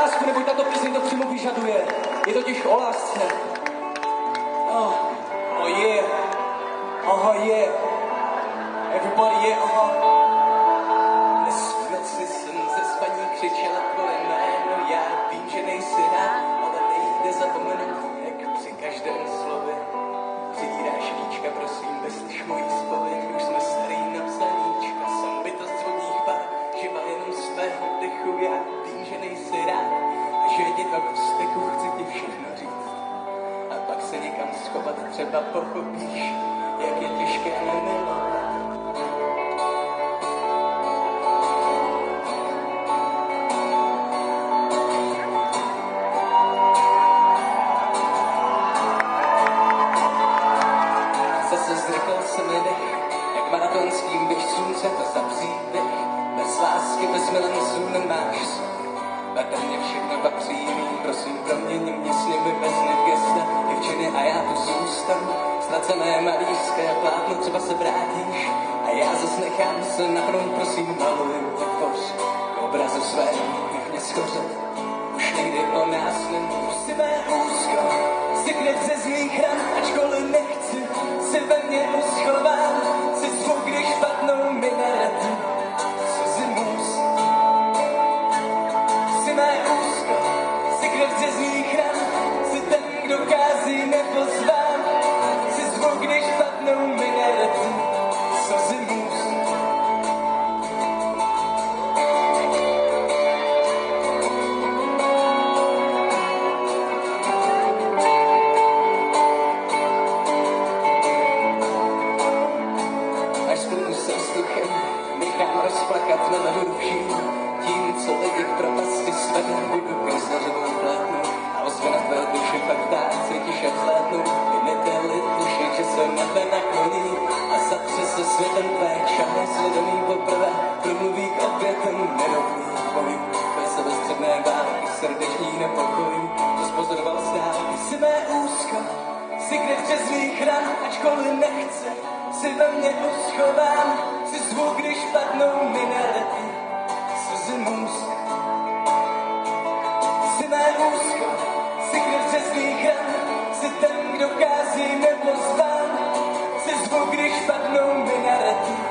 lásku, neboť tato píseň to přímo vyžaduje. Je totiž o lásce. Oh yeah. Aha, yeah. Everybody, yeah, aha. Dnes v noci jsem ze spaní křičela tvoje jméno. Já vím, že nejsi rád, ale nejde zapomenout, jak při každém slově přibíráš víčka, prosím, beslyš mojí zpověď. Už jsme starý na psaníčka, jsem bytost vodních bar, živa jenom svého dechu. Já vím, že nejsi rád a že ti to v steku chci ti všechno říct. A pak se někam schovat, třeba pochopíš, jak je těžké nemilovat. Zase zrychl se mi dech, jak maratonským běžcům se to zavří dech. Bez lásky, bez milenců nemáš a mně všechno patří jiným, prosím, proměň mě s nimi bez gesta. Děvčiny a já tu zůstanu, ztracené malířské plátno, třeba se vrátíš a já zas nechám se nahrnout, prosím, maluju tvoř k obrazu svému, nech mě schořet. Už nejde o nás, nemusí mé úzko, si knedce z mých ran, ačkoliv nechci, si ve mně uschovám, si zvuk, když padnou minarety, slzy můz. Si mé úzko, si knedce z mých ran, si ten, kdo kází nepozvám, si zvuk, když padnou minarety, slzy můz. Nechám rozplakat melody vším, tím, co lidi k propasti svedou, budu kreslařovou plátnu a ozve na tvé duši pak ptáci tiše vzlétnou. Vynete-li duši, že se nebe nakloní a zatře se světem tvé čahne svědomí poprvé, promluví k obětem nerovných bojů. Tvé sebestředné války, srdeční nepokojů, to spozoroval stávky. Si mé úzko, si kde přes mých ran, ačkoliv nechce, si ve mně uschovám, si zvuk, když padnou minarety, slzy můz. Si mé úzko, si krev přes mých ran, si ten, kdo kází nepozván, si zvuk, když padnou minarety.